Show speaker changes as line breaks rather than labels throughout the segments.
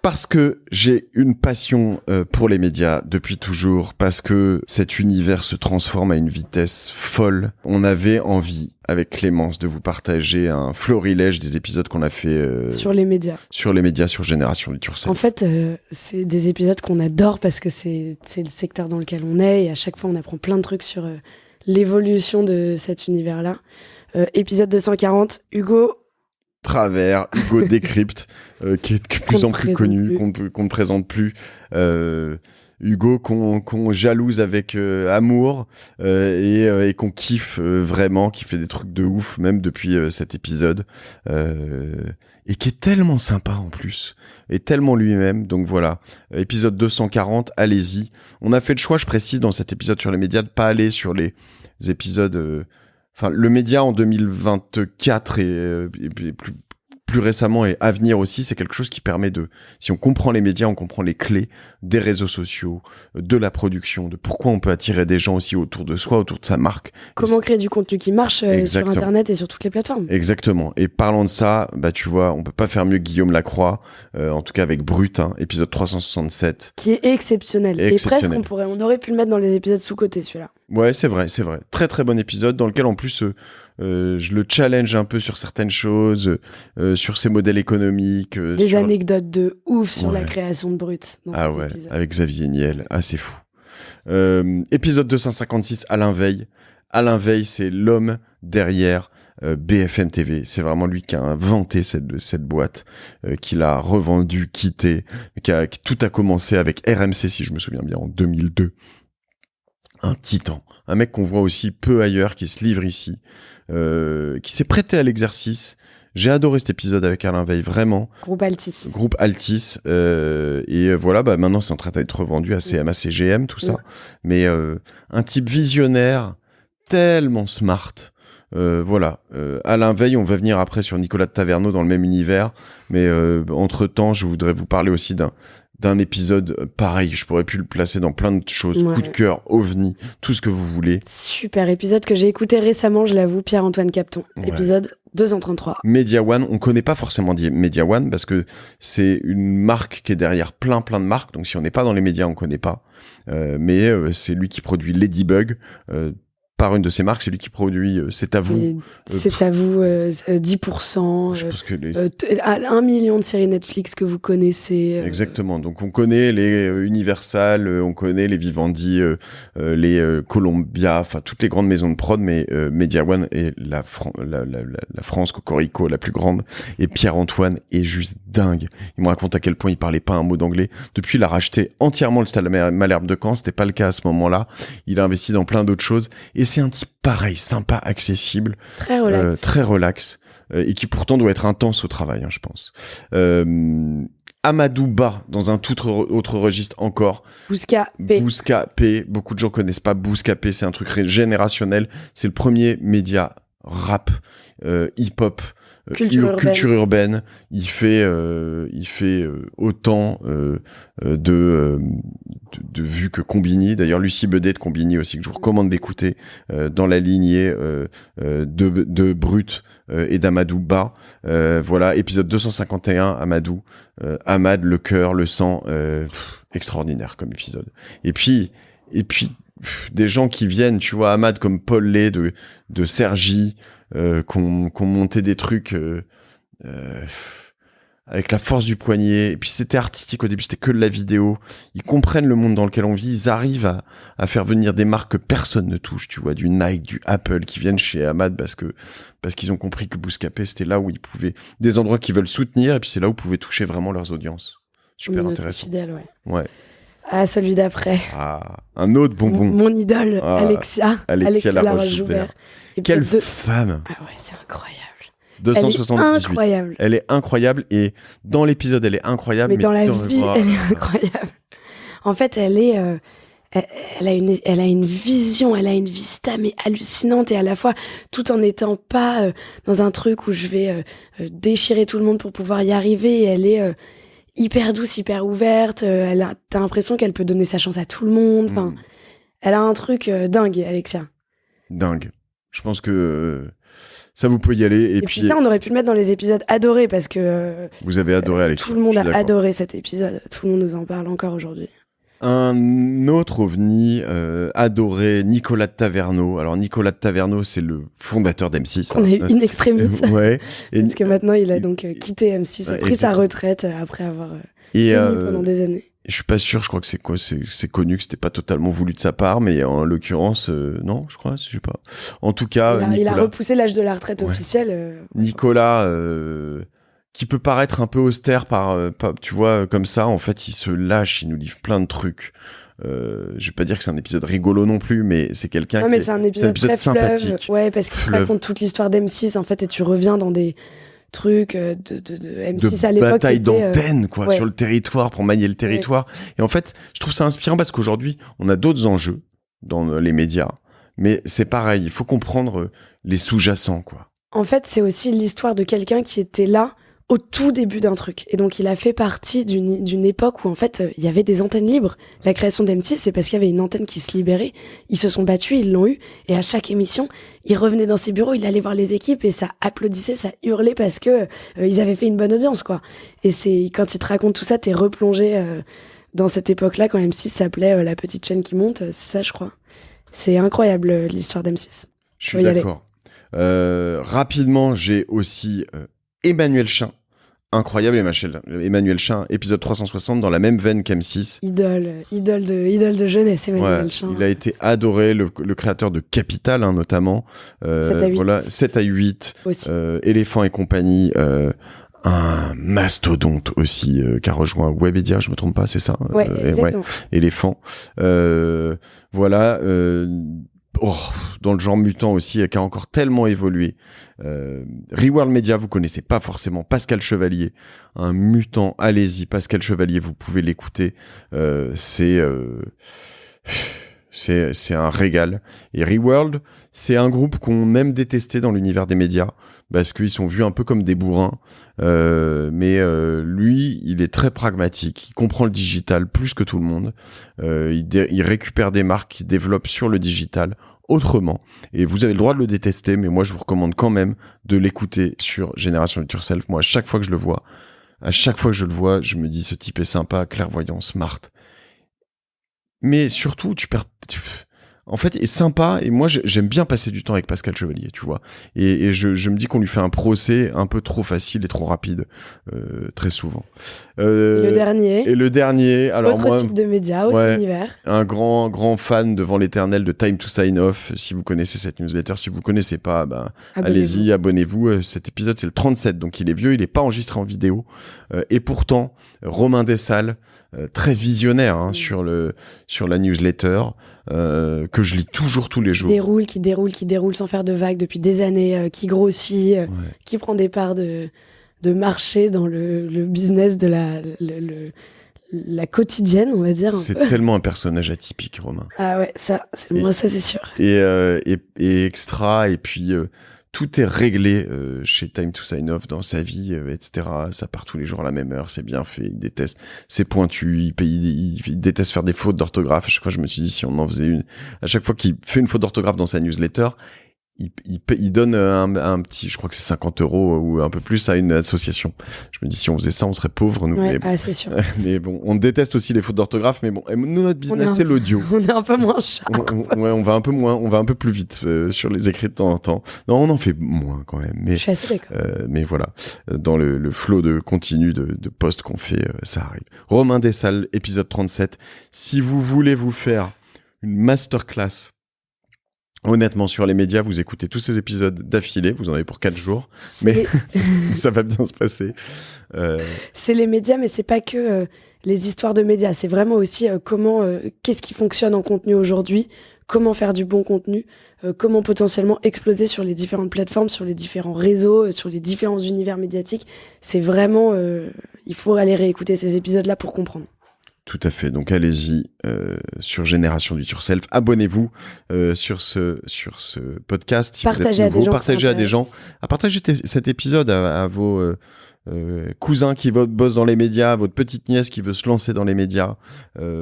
Parce que j'ai une passion pour les médias depuis toujours, parce que cet univers se transforme à une vitesse folle. On avait envie, avec Clémence, de vous partager un florilège des épisodes qu'on a fait
sur les médias.
Sur les médias, sur Génération Liturcell.
En fait, c'est des épisodes qu'on adore parce que c'est le secteur dans lequel on est et à chaque fois on apprend plein de trucs sur l'évolution de cet univers-là. Épisode 240, Hugo
Travers, Hugo décrypte, qui est de plus en plus connu, qu'on ne présente plus. Hugo qu'on jalouse avec amour et qu'on kiffe vraiment, qui fait des trucs de ouf, même depuis cet épisode. Et qui est tellement sympa en plus, et tellement lui-même. Donc voilà, épisode 240, allez-y. On a fait le choix, je précise, dans cet épisode sur les médias, de pas aller sur les épisodes... Enfin, le média en 2024 et plus récemment et à venir aussi, c'est quelque chose qui permet de, si on comprend les médias, on comprend les clés des réseaux sociaux, de la production, de pourquoi on peut attirer des gens aussi autour de soi, autour de sa marque.
Comment créer du contenu qui marche sur Internet et sur toutes les plateformes.
Exactement. Et parlant de ça, bah tu vois, on peut pas faire mieux que Guillaume Lacroix, en tout cas avec Brut, hein, épisode 367.
Qui est exceptionnel. Et presque on aurait pu le mettre dans les épisodes sous-cotés, celui-là.
Ouais, c'est vrai. Très très bon épisode dans lequel en plus je le challenge un peu sur certaines choses, sur ses modèles économiques.
Des anecdotes de ouf sur la création de Brut.
Ah ouais, épisode. Avec Xavier Niel, c'est fou. Épisode 256, Alain Veil. Alain Veil, c'est l'homme derrière BFM TV. C'est vraiment lui qui a inventé cette boîte, qui l'a revendue, quittée, tout a commencé avec RMC, si je me souviens bien, en 2002. Un titan, un mec qu'on voit aussi peu ailleurs, qui se livre ici, qui s'est prêté à l'exercice. J'ai adoré cet épisode avec Alain Veil, vraiment.
Groupe
Altis. Et voilà, bah maintenant c'est en train d'être revendu à CMA, CGM, tout ça. Mais un type visionnaire, tellement smart. Voilà, Alain Veil, on va venir après sur Nicolas de Taverneau dans le même univers. Mais entre-temps, je voudrais vous parler aussi d'un épisode pareil, je pourrais plus le placer dans plein de choses, coup de cœur, ovni, tout ce que vous voulez.
Super épisode que j'ai écouté récemment, je l'avoue, Pierre-Antoine Capton, épisode 233.
Media One, on connaît pas forcément Media One parce que c'est une marque qui est derrière plein de marques, donc si on n'est pas dans les médias, on connaît pas. Mais c'est lui qui produit Ladybug, par une de ses marques, c'est lui qui produit C'est à vous.
C'est à vous, 10%. Je pense que 1 million de séries Netflix que vous connaissez.
Exactement. Donc on connaît les Universal, on connaît les Vivendi, les Columbia, enfin toutes les grandes maisons de prod, mais Media One est la France Cocorico la plus grande. Et Pierre-Antoine est juste dingue. Il me raconte à quel point il parlait pas un mot d'anglais. Depuis, il a racheté entièrement le Stade Malherbe de Caen. C'était pas le cas à ce moment-là. Il a investi dans plein d'autres choses. Et c'est un type pareil, sympa, accessible, très relax, et qui pourtant doit être intense au travail, hein, je pense. Amadou Ba, dans un tout autre registre encore. Bouscapé. Beaucoup de gens connaissent pas Bouscapé, c'est un truc générationnel. C'est le premier média rap, hip-hop, culture urbaine. Il fait autant de vues que Combini. D'ailleurs, Lucie Bedet de Combini aussi, que je vous recommande d'écouter, dans la lignée de Brut et d'Amadou Ba. Voilà, épisode 251, Amadou. Amad, le cœur, le sang, extraordinaire comme épisode. Et puis des gens qui viennent, tu vois, Amad comme Paul Lay de Sergi, qu'on montait des trucs avec la force du poignet. Et puis c'était artistique au début, c'était que de la vidéo. Ils comprennent le monde dans lequel on vit, ils arrivent à faire venir des marques que personne ne touche, tu vois, du Nike, du Apple, qui viennent chez Amad parce qu'ils ont compris que Bouscapé, c'était là où ils pouvaient, des endroits qu'ils veulent soutenir, et puis c'est là où ils pouvaient toucher vraiment leurs audiences. Super intéressant.
Fidèle,
ouais.
Ah, celui d'après.
Ah, un autre bonbon.
Mon idole, Alexia Laroche-Joubert.
Quelle femme.
Ah ouais, c'est incroyable.
278.
Elle est incroyable.
Elle est incroyable, et dans l'épisode, elle est incroyable.
Mais dans la vie, elle est incroyable. En fait, elle a une vision, elle a une vista, mais hallucinante, et à la fois, tout en n'étant pas dans un truc où je vais déchirer tout le monde pour pouvoir y arriver, elle est hyper douce, hyper ouverte, t'as l'impression qu'elle peut donner sa chance à tout le monde. Enfin, elle a un truc dingue, Alexia.
Dingue. Je pense que ça, vous pouvez y aller.
Et puis ça, on aurait pu le mettre dans les épisodes adorés parce que
vous avez adoré Alex.
Tout le monde a adoré cet épisode. Tout le monde nous en parle encore aujourd'hui.
Un autre ovni adoré, Nicolas de Taverneau. Alors Nicolas de Taverneau, c'est le fondateur d'M6.
On a eu in extremis.
Ouais.
Parce que maintenant, il a donc quitté M6, a pris sa retraite après avoir tenu pendant des années.
Je suis pas sûr, je crois que c'est connu que c'était pas totalement voulu de sa part, mais en l'occurrence, non, je crois, je sais pas. En tout cas,
il a repoussé l'âge de la retraite officielle.
Nicolas, qui peut paraître un peu austère tu vois, comme ça, en fait, il se lâche, il nous livre plein de trucs. Je vais pas dire que c'est un épisode rigolo non plus, mais c'est quelqu'un
qui c'est un épisode très
sympathique.
Ouais, parce qu'il raconte toute l'histoire d'M6, en fait, et tu reviens dans des trucs de M6 à l'époque.
Bataille d'antenne, quoi, sur le territoire, pour manier le territoire. Ouais. Et en fait, je trouve ça inspirant parce qu'aujourd'hui, on a d'autres enjeux dans les médias. Mais c'est pareil, il faut comprendre les sous-jacents, quoi.
En fait, c'est aussi l'histoire de quelqu'un qui était là au tout début d'un truc. Et donc, il a fait partie d'une époque où, en fait, il y avait des antennes libres. La création d'M6, c'est parce qu'il y avait une antenne qui se libérait. Ils se sont battus, ils l'ont eu. Et à chaque émission, il revenait dans ses bureaux, il allait voir les équipes et ça applaudissait, ça hurlait parce que ils avaient fait une bonne audience, quoi. Et quand il te raconte tout ça, t'es replongé dans cette époque-là, quand M6 s'appelait La Petite Chaîne qui monte. C'est ça, je crois. C'est incroyable, l'histoire d'M6.
Je suis d'accord. Rapidement, j'ai aussi Emmanuel Chin. Incroyable, Emmanuel Chin, épisode 360 dans la même veine qu'M6.
Idole de jeunesse, Emmanuel Chin.
Il a été adoré, le créateur de Capital, hein, notamment. 7 à 8. Éléphant et compagnie. Un mastodonte aussi qui a rejoint Webedia, je me trompe pas, c'est ça.
Ouais, exactement.
Éléphant. Dans le genre mutant aussi, qui a encore tellement évolué. Reworld Media, vous connaissez pas forcément Pascal Chevalier, un mutant, allez-y, Pascal Chevalier, vous pouvez l'écouter. C'est un régal. Et Reworld, c'est un groupe qu'on aime détester dans l'univers des médias, parce qu'ils sont vus un peu comme des bourrins. Mais lui, il est très pragmatique. Il comprend le digital plus que tout le monde. Il récupère des marques qu'il développe sur le digital autrement. Et vous avez le droit de le détester, mais moi, je vous recommande quand même de l'écouter sur Génération It Yourself. Moi, à chaque fois que je le vois, je me dis, ce type est sympa, clairvoyant, smart. Mais surtout, en fait, est sympa, et moi j'aime bien passer du temps avec Pascal Chevalier, tu vois. Et je me dis qu'on lui fait un procès un peu trop facile et trop rapide, très souvent.
Le
dernier, alors
autre type de média, autre univers.
Un grand fan devant l'éternel de Time to Sign Off. Si vous connaissez cette newsletter, si vous connaissez pas, allez-y, abonnez-vous. Cet épisode, c'est le 37, donc il est vieux, il est pas enregistré en vidéo. Et pourtant, Romain Dessalles, très visionnaire sur la newsletter, que je lis toujours tous les jours.
Qui déroule sans faire de vagues depuis des années, qui grossit, qui prend des parts de marché dans le business de la quotidienne, on va dire.
C'est tellement un personnage atypique, Romain.
Ah ouais, ça c'est sûr.
Et extra, et puis tout est réglé chez Time to Sign Off dans sa vie, etc. Ça part tous les jours à la même heure, c'est bien fait, il déteste, c'est pointu, il déteste faire des fautes d'orthographe. À chaque fois, je me suis dit, si on en faisait une, à chaque fois qu'il fait une faute d'orthographe dans sa newsletter, il donne un petit, je crois que c'est 50 € ou un peu plus à une association. Je me dis, si on faisait ça, on serait pauvres, nous.
Ouais, c'est sûr.
Mais bon, on déteste aussi les fautes d'orthographe, mais bon, nous, notre business, c'est l'audio.
On est un peu moins sharp.
On va un peu plus vite sur les écrits de temps en temps. Non, on en fait moins quand même. Mais,
je suis assez d'accord.
Mais voilà, dans le flot de continu de posts qu'on fait, ça arrive. Romain Dessalles, épisode 37. Si vous voulez vous faire une masterclass, honnêtement, sur les médias, vous écoutez tous ces épisodes d'affilée, vous en avez pour 4 jours, mais ça va bien se passer.
C'est les médias, mais c'est pas que les histoires de médias, c'est vraiment aussi qu'est-ce qui fonctionne en contenu aujourd'hui, comment faire du bon contenu, comment potentiellement exploser sur les différentes plateformes, sur les différents réseaux, sur les différents univers médiatiques. C'est vraiment, il faut aller réécouter ces épisodes-là pour comprendre.
Tout à fait. Donc allez-y sur Génération Do It Yourself. Abonnez-vous sur ce podcast. Si
partagez à des gens.
Partagez à des gens. Partagez cet épisode à vos cousin qui bosse dans les médias, votre petite nièce qui veut se lancer dans les médias.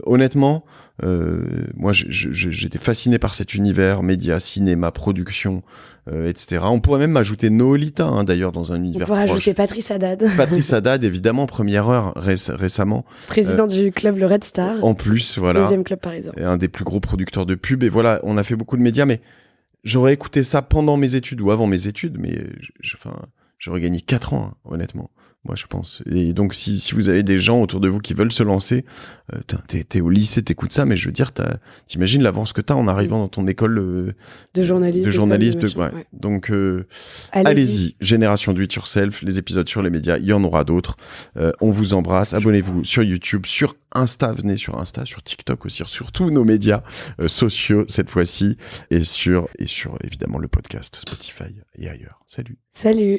Honnêtement, moi j'étais fasciné par cet univers, médias, cinéma, production, etc. On pourrait même ajouter Noolita, hein, d'ailleurs, dans un univers proche.
On pourrait ajouter Patrice Haddad.
Patrice Haddad, évidemment, première heure récemment.
Président du club Le Red Star.
En plus, voilà.
Deuxième club parisien.
Un des plus gros producteurs de pub. Et voilà, on a fait beaucoup de médias, mais j'aurais écouté ça pendant mes études ou avant mes études, mais j'aurais gagné 4 ans, hein, honnêtement. Moi, je pense. Et donc, si vous avez des gens autour de vous qui veulent se lancer, t'es au lycée, t'écoutes ça, mais je veux dire, t'imagines l'avance que t'as en arrivant dans ton école
de journaliste.
Ouais. Donc, allez-y. Génération Do It Yourself, les épisodes sur les médias, il y en aura d'autres. On vous embrasse. Abonnez-vous sur YouTube, sur Insta. Venez sur Insta, sur TikTok aussi, sur tous nos médias sociaux cette fois-ci, et sur évidemment le podcast Spotify et ailleurs. Salut.
Salut.